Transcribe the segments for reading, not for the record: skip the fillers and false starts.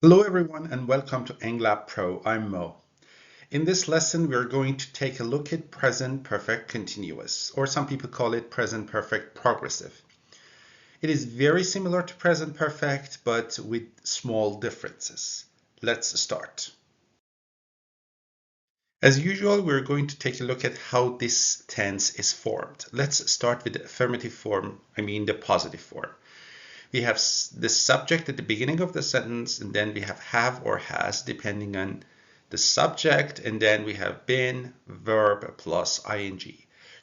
Hello everyone and welcome to Anglab Pro. I'm Mo. In this lesson we're going to take a look at present perfect continuous, or some people call it present perfect progressive. It is very similar to present perfect but with small differences. Let's start. As usual, we're going to take a look at how this tense is formed. Let's start with the affirmative form, the positive form. We have the subject at the beginning of the sentence, and then we have or has depending on the subject, and then we have been, verb plus ing.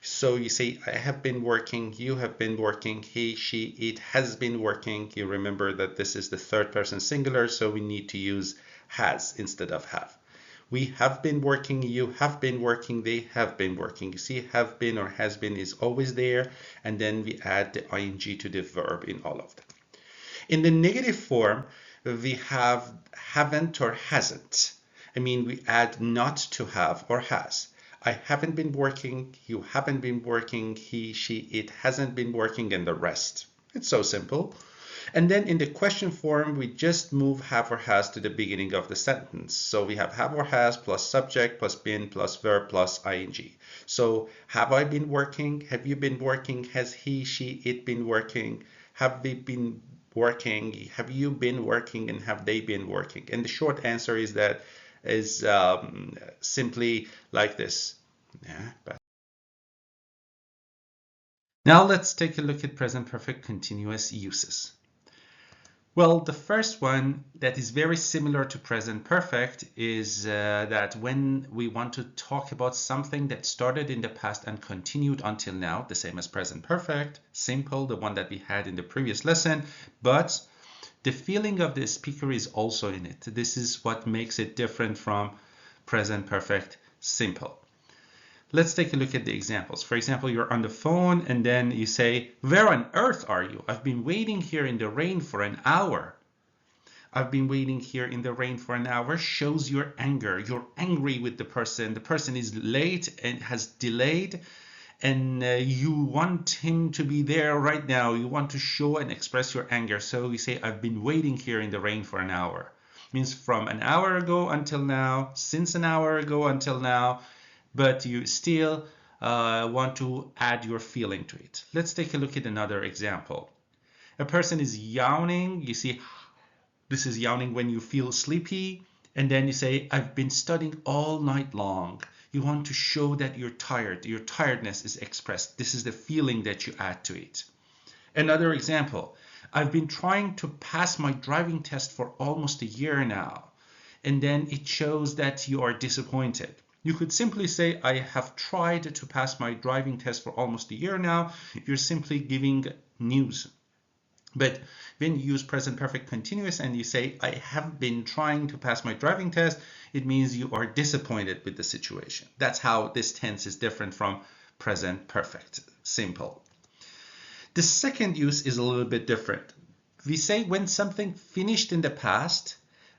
So you say, I have been working, you have been working, he, she, it has been working. You remember that this is the third person singular, so we need to use has instead of have. We have been working, you have been working, they have been working. You see, have been or has been is always there, and then we add the ing to the verb in all of them. In the negative form, we have haven't or hasn't. We add not to have or has. I haven't been working, you haven't been working, he, she, it hasn't been working, and the rest. It's so simple. And then in the question form, we just move have or has to the beginning of the sentence. So we have or has plus subject plus been plus verb plus ing. So have I been working? Have you been working? Has he, she, it been working? Have they been working? Have you been working? And have they been working? And the short answer is that is simply like this. Yeah. Now let's take a look at present perfect continuous uses. Well, the first one that is very similar to present perfect is that when we want to talk about something that started in the past and continued until now, the same as present perfect, simple, the one that we had in the previous lesson, but the feeling of the speaker is also in it. This is what makes it different from present perfect simple. Let's take a look at the examples. For example, you're on the phone and then you say, where on earth are you? I've been waiting here in the rain for an hour. I've been waiting here in the rain for an hour shows your anger. You're angry with the person. The person is late and has delayed, and you want him to be there right now. You want to show and express your anger. So you say, I've been waiting here in the rain for an hour. Means from an hour ago until now, since an hour ago until now, but you still want to add your feeling to it. Let's take a look at another example. A person is yawning. You see, this is yawning when you feel sleepy. And then you say, I've been studying all night long. You want to show that you're tired. Your tiredness is expressed. This is the feeling that you add to it. Another example, I've been trying to pass my driving test for almost a year now. And then it shows that you are disappointed. You could simply say, I have tried to pass my driving test for almost a year now. You're simply giving news. But when you use present perfect continuous and you say, I have been trying to pass my driving test, it means you are disappointed with the situation. That's how this tense is different from present perfect simple. The second use is a little bit different. We say when something finished in the past,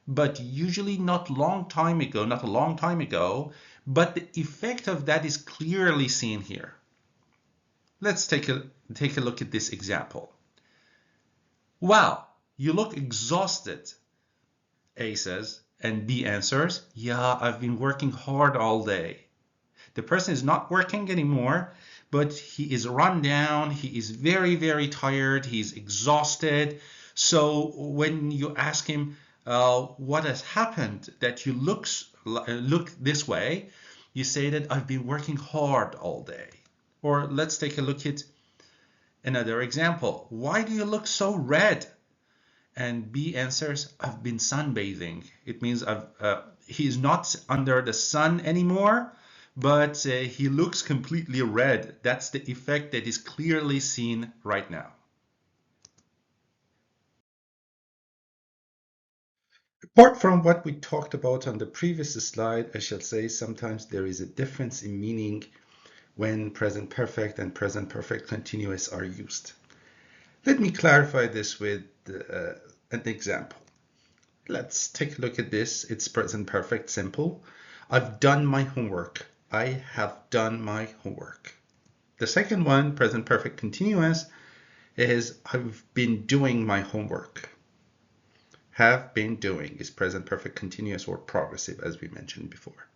but usually not a long time ago, but the effect of that is clearly seen here. Let's take a look at this example. Wow, you look exhausted, A says, and B answers, yeah, I've been working hard all day. The person is not working anymore, but he is run down, he is very, very tired, he's exhausted. So when you ask him, what has happened that you look this way, you say that I've been working hard all day. Or let's take a look at another example. Why do you look so red? And B answers, I've been sunbathing. It means he's not under the sun anymore, but he looks completely red. That's the effect that is clearly seen right now. Apart from what we talked about on the previous slide, I shall say sometimes there is a difference in meaning when present perfect and present perfect continuous are used. Let me clarify this with an example. Let's take a look at this. It's present perfect simple. I've done my homework. I have done my homework. The second one, present perfect continuous, is I've been doing my homework. Have been doing is present perfect continuous or progressive, as we mentioned before.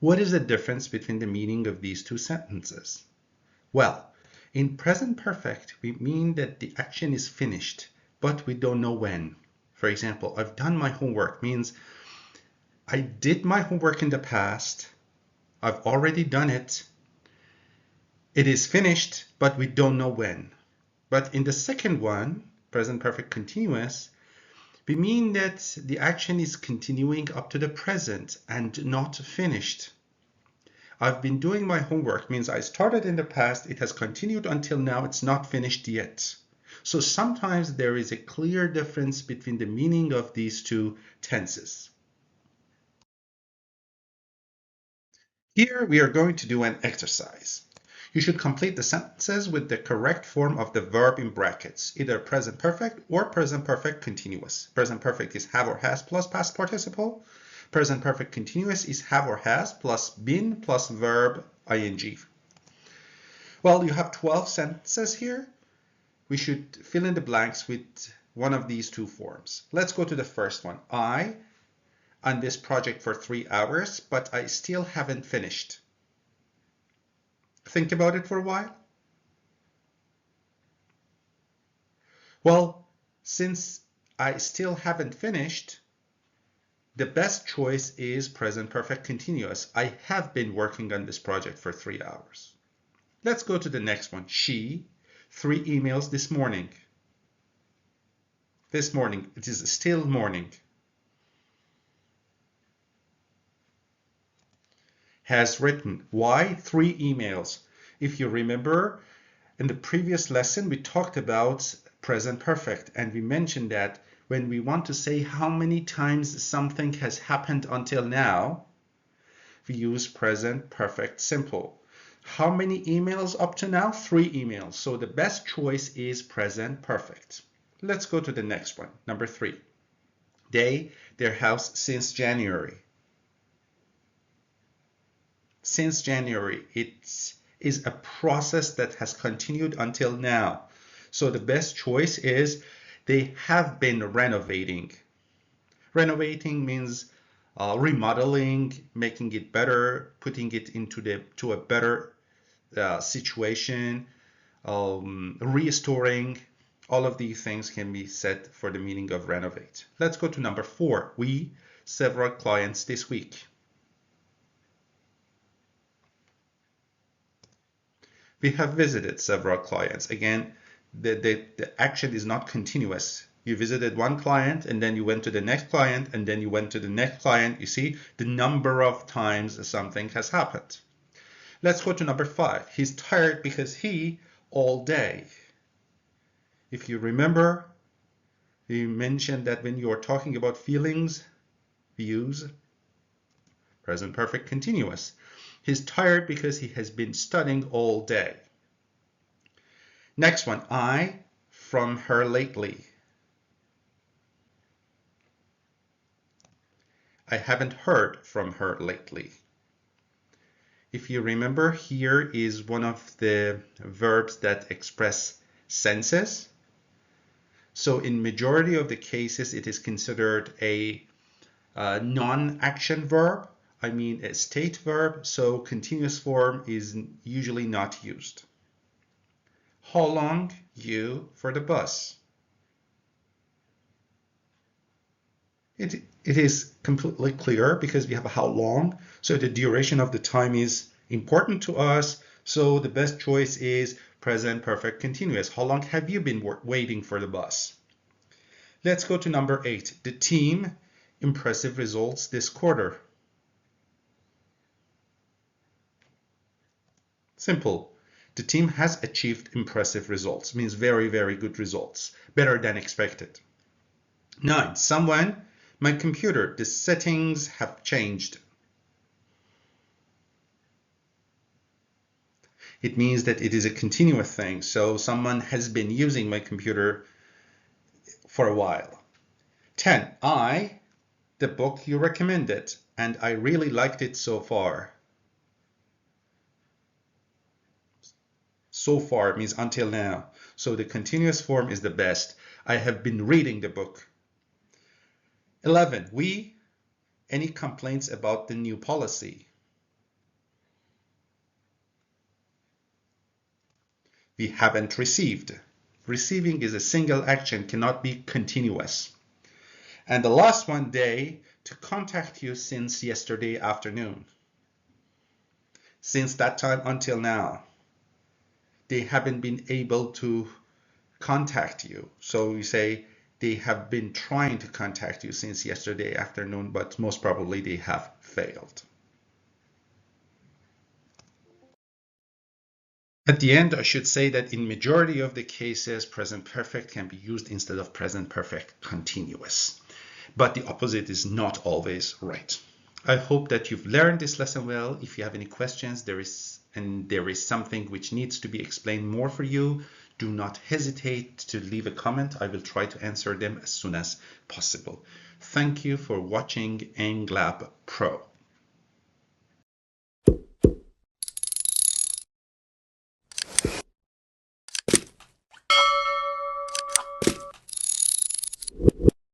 What is the difference between the meaning of these two sentences? Well, in present perfect, we mean that the action is finished, but we don't know when. For example, I've done my homework means I did my homework in the past, I've already done it, it is finished, but we don't know when. But in the second one, present perfect continuous, we mean that the action is continuing up to the present and not finished. I've been doing my homework means I started in the past, it has continued until now, it's not finished yet. So sometimes there is a clear difference between the meaning of these two tenses. Here we are going to do an exercise. You should complete the sentences with the correct form of the verb in brackets, either present perfect or present perfect continuous. Present perfect is have or has plus past participle. Present perfect continuous is have or has plus been plus verb ing. Well, you have 12 sentences here. We should fill in the blanks with one of these two forms. Let's go to the first one. I on this project for 3 hours, but I still haven't finished. Think about it for a while. Well, since I still haven't finished, the best choice is present perfect continuous. I have been working on this project for 3 hours. Let's go to the next one. She, 3 emails this morning. This morning, it is still morning. Has written. Why 3 emails? If you remember, in the previous lesson, we talked about present perfect, and we mentioned that when we want to say how many times something has happened until now, we use present perfect simple. How many emails up to now? 3 emails. So the best choice is present perfect. Let's go to the next one, number 3. They, their house since January. Since January, it is a process that has continued until now. So the best choice is they have been renovating. Renovating means remodeling, making it better, putting it to a better situation, restoring. All of these things can be said for the meaning of renovate. Let's go to number 4. We, several clients this week. We have visited several clients. Again, the action is not continuous. You visited one client and then you went to the next client and then you went to the next client. You see the number of times something has happened. Let's go to number 5. He's tired because he all day. If you remember, we mentioned that when you are talking about feelings, we use present perfect continuous. He's tired because he has been studying all day. Next one, I from her lately. I haven't heard from her lately. If you remember, here is one of the verbs that express senses. So in majority of the cases, it is considered a non-action verb. I mean a state verb, so continuous form is usually not used. How long you for the bus? It is completely clear because we have how long, so the duration of the time is important to us, so the best choice is present perfect continuous. How long have you been waiting for the bus? Let's go to number 8. The team, impressive results this quarter. Simple. The team has achieved impressive results, means very, very good results, better than expected. 9. Someone, my computer, the settings have changed. It means that it is a continuous thing, so someone has been using my computer for a while. 10. I, the book you recommended, and I really liked it so far. So far means until now. So the continuous form is the best. I have been reading the book. 11. We. Any complaints about the new policy? We haven't received. Receiving is a single action, cannot be continuous. And the last one, they, to contact you since yesterday afternoon. Since that time until now, they haven't been able to contact you. So we say they have been trying to contact you since yesterday afternoon, but most probably they have failed. At the end, I should say that in majority of the cases, present perfect can be used instead of present perfect continuous. But the opposite is not always right. I hope that you've learned this lesson well. If you have any questions, there is something which needs to be explained more for you, do not hesitate to leave a comment. I will try to answer them as soon as possible. Thank you for watching EngLab Pro.